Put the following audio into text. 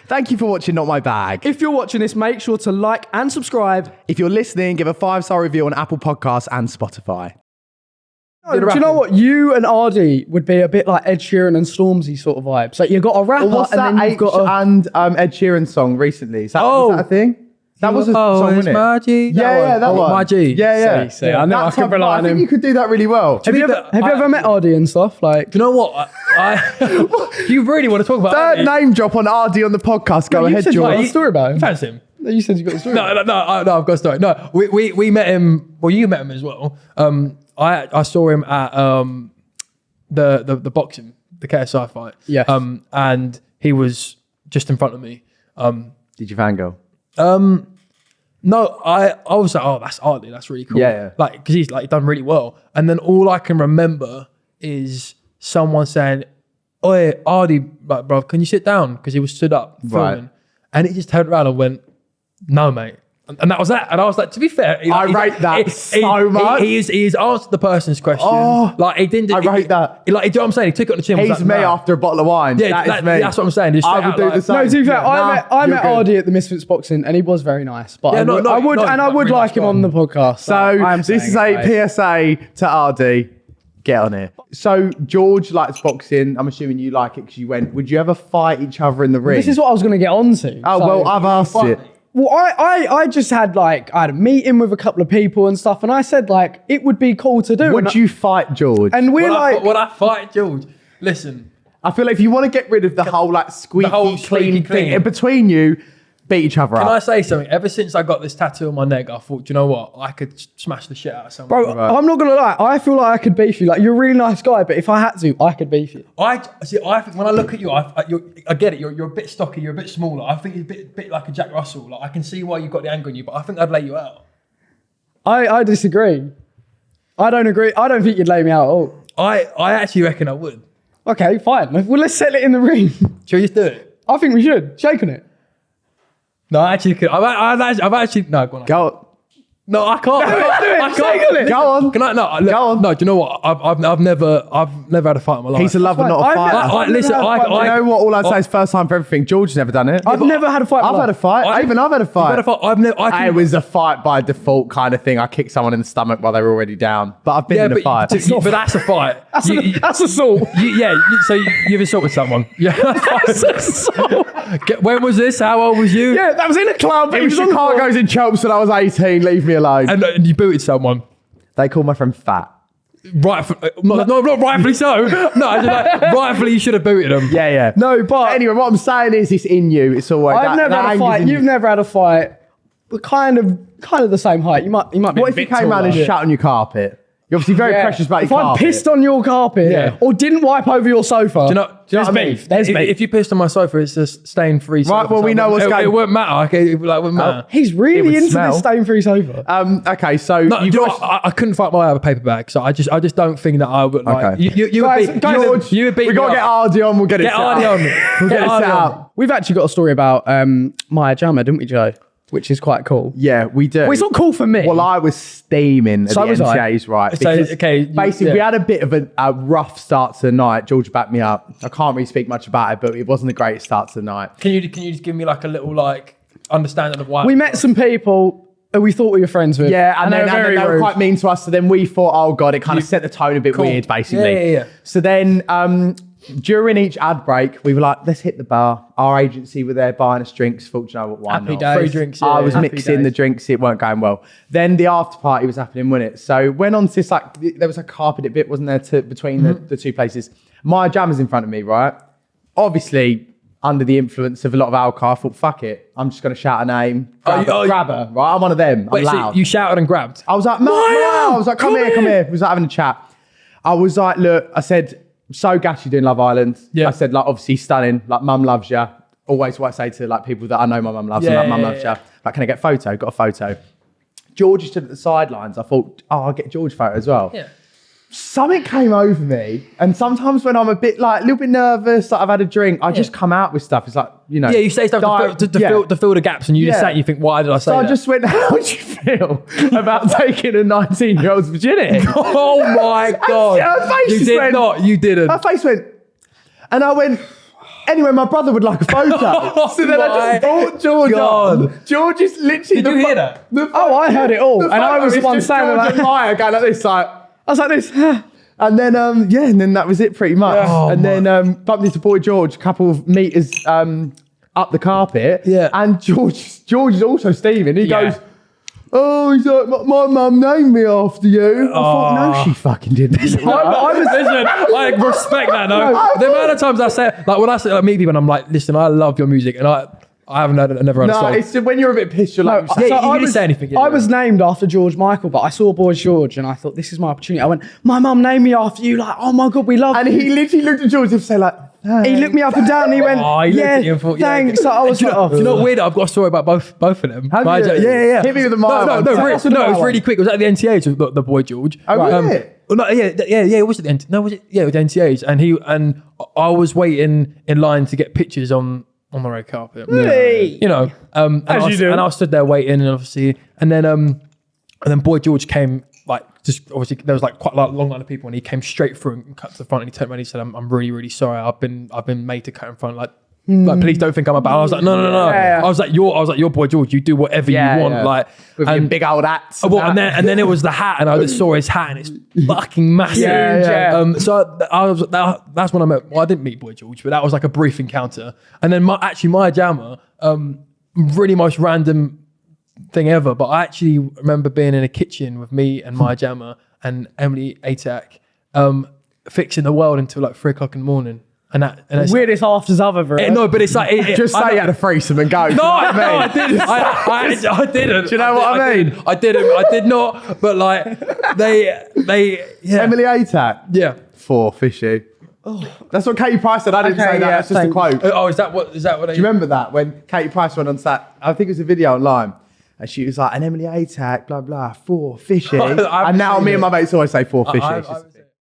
Thank you for watching Not My Bag. If you're watching this, make sure to like and subscribe. If you're listening, give a 5-star review on Apple Podcasts and Spotify. Do you know what? You and Ardy would be a bit like Ed Sheeran and Stormzy sort of vibes. Like you've got a rapper What's that and then you've got a... and Ed Sheeran song recently? Was that a thing? That was a song, wasn't it? My G. Yeah, that one. My G. Yeah. See, I know I could rely I on think him. you could do that really well. Have you ever met Ardy and stuff? Like, Do you know what? You really want to talk about Third name drop on RD on the podcast. Go you ahead, said you got a George. story about him. Fancy him. No, you said you got a story. No, I've got a story. No, we met him. Well, you met him as well. I saw him at the boxing, the KSI fight. Yes. And he was just in front of me. Did you fangirl? No, I was like, oh, that's Ardy. That's really cool. Yeah. Like, because he's like done really well. And then all I can remember is someone saying, "Oi, Ardy, like, bro, can you sit down?" Because he was stood up filming, Right. and he just turned around and went, "No, mate." And that was that. And I was like, to be fair, I rate that so much. He's answered the person's question. Oh, like he didn't. I rate that. Like, do you know what I'm saying? He took it on the chin. He's was like, me nah. after a bottle of wine. Yeah, That is me. that's what I'm saying. Just I straight would out, do like- the same. No, to be fair, I met you're good. Ardy at the Misfits boxing, and he was very nice. But Yeah, I no, would, no, I would, no, and I would really like him nice on the podcast. So this is a PSA to RD. Get on here. So George likes boxing. I'm assuming you like it because you went. Would you ever fight each other in the ring? This is what I was going to get on to. Oh, So- well, I've asked it. Well, I just had I had a meeting with a couple of people and stuff, and I said it would be cool to do. Would you fight George? And we're Would I fight George? Listen, I feel like if you want to get rid of the whole squeaky, whole clean squeaky thing clean. in between you, beat each other can I up. say something? Ever since I got this tattoo on my neck, I thought, do you know what? I could smash the shit out of someone. Bro, I'm not gonna lie. I feel like I could beef you. Like you're a really nice guy, but if I had to, I could beef you. I think when I look at you, I get it. You're a bit stocky. You're a bit smaller. I think you're a bit like a Jack Russell. Like I can see why you've got the anger in you, but I think I'd lay you out. I disagree. I don't agree. I don't think you'd lay me out at all. I actually reckon I would. Okay, fine. Well, let's settle it in the ring. Shall we just do it? I think we should. Shake on it. No, I actually could. I've actually no. Go on. Go. No, I can't. Do it. I Shake on it. Go on. Can I? No, look, Go on. No, do you know what? I've never had a fight in my life. He's a lover, Fine. not a I've fighter. never- Listen, I've never had a fight. You know what? All I'd say is first time for everything. George's never done it. I've never had a fight. in my I've had a life. fight. I've had a fight. I've had a fight. I've never. It was a fight by default kind of thing. I kicked someone in the stomach while they were already down. But I've been in a fight. But that's a fight. That's assault. So you've assaulted someone. Yeah. That's assault. When was this? How old was you? Yeah, that was in a club. It was on the floor. Chicago's in Chelps when I was 18. Leave me alone. And you booted someone. They call my friend fat. Not rightfully so. No, I just rightfully you should have booted them. Yeah. No, but Anyway, what I'm saying is it's in you. It's always. I've never had a fight. You've never had a fight. We're kind of the same height. You might be. What if you came around and shat on your carpet? You're obviously very precious about If your I carpet. pissed on your carpet or didn't wipe over your sofa, Do you know there's what I mean? beef. There's beef. If you pissed on my sofa, it's a stain-free sofa. Right, well, we so know what's it, going- It wouldn't matter. Okay, it wouldn't matter. He's It really would into smell. this stain-free sofa. Okay, so No, you do you know guys- what? I couldn't fight my way out of a paper bag, so I just don't think that I would like. Okay. You Guys, would beat George, you would beat we me got to get up. Ardy on. We'll get it Get set Ardy up. on. We'll get it Ardy set on. up. We've actually got a story about Jama, didn't we, Joe? Which is quite cool. Yeah, we do. Well, it's not cool for me. Well, I was steaming at So the was I. NCAs, right? So, because okay, basically, we had a bit of a rough start to the night. George backed me up. I can't really speak much about it, but it wasn't a great start to the night. Can you just give me like a little understanding of why we met some people who we thought we were friends with. Yeah, and then very they were rude. quite mean to us. So then we thought, oh God, it kind of set the tone a bit Cool. weird, basically. Yeah. So then during each ad break, we were like, let's hit the bar. Our agency were there buying us drinks. Thought, you know what, why Happy not? days. Free drinks. I was Happy mixing days. the drinks, it weren't going well. Then the after party was happening, wasn't it? So went on to this, there was a carpeted bit, wasn't there, between the two places. My Jama's in front of me, right? Obviously, under the influence of a lot of alcohol, I thought, fuck it. I'm just going to shout a name. Grab her, right? I'm one of them. Wait, I'm so loud. you shouted and grabbed. I was like, Maya! I was like, come here. We was like having a chat. I was like, look, I said, so gassy doing Love Island. Yeah. I said, like, obviously stunning. Like, mum loves you. Always what I say to like people that I know my mum loves. Yeah, I'm like, mum yeah, loves yeah. you. Like, can I get a photo? Got a photo. George stood at the sidelines. I thought, oh, I'll get George a photo as well. Yeah. Something came over me. And sometimes when I'm a little bit nervous, like I've had a drink, I just come out with stuff. It's like, you know. Yeah, you say stuff to fill the gaps, and you just Yeah. sat and you think, why did I say So that? I just went, how do you feel about taking a 19-year-old's virginity? Oh my God. Her face You just did went- not. You didn't. Her face went, and I went, Anyway, my brother would like a photo. So then I just brought George on. George is literally... Did you hear that? I heard it all. And I was the one saying like... Maya going like this, like... I was like this. And then, and then that was it pretty much. Yeah. And then bumped into Boy George, a couple of meters up the carpet. Yeah. And George is also Stephen. He goes... Oh, he's like, my mum named me after you. I thought, no, she fucking didn't. Listen, I respect that. No, the amount of times I say, like when I say, like, meet people, and I'm like, listen, I love your music, and I haven't heard, never heard a song. It's when you're a bit pissed. You're like, you didn't say anything. I was named after George Michael, but I saw Boy George, and I thought, this is my opportunity. I went, my mum named me after you. Like, oh my god, we love you. And he literally looked at George and said, like. He looked me up and down and he went, thanks. So I was like, you know, weird. I've got a story about both of them. Yeah. Hit me with the Maya. No, it was really quick. It was at the NTAs, the Boy George. Oh, right. No, it was at the NTAs. No, was it? Yeah, it was the NTAs. And I was waiting in line to get pictures on the red carpet. Really? You know, and I was stood there waiting, and obviously, and then Boy George came. Like, just obviously there was like quite a long line of people, and he came straight through and cut to the front, and he turned around and he said, I'm really, really sorry. I've been made to cut in front. Like please don't think I'm about. I was like, no. Yeah. I was like, your Boy George, you do whatever you want. Yeah. Like, with your big old hats. And then it was the hat, and I just saw his hat, and it's fucking massive. Yeah. So that's when I met. Well, I didn't meet Boy George, but that was like a brief encounter. And then my Jama, really most random thing ever, but I actually remember being in a kitchen with me and my Jama and Emily Atack, fixing the world until like 3 o'clock in the morning. And that's weirdest afters I've ever heard. No, but it's like just say you had a threesome and go. No, I didn't. I didn't. Do you know what I mean? I did not. But like they Emily Atack. Yeah. 4 fishy. Oh, that's what Katie Price said. I didn't say that. That's just a quote. Oh, is that what? Do you remember that when Katie Price went on set? I think it was a video online. And she was like, an Emily Atack, blah, blah, 4 fishy. And now me and my mates always say 4 fishy.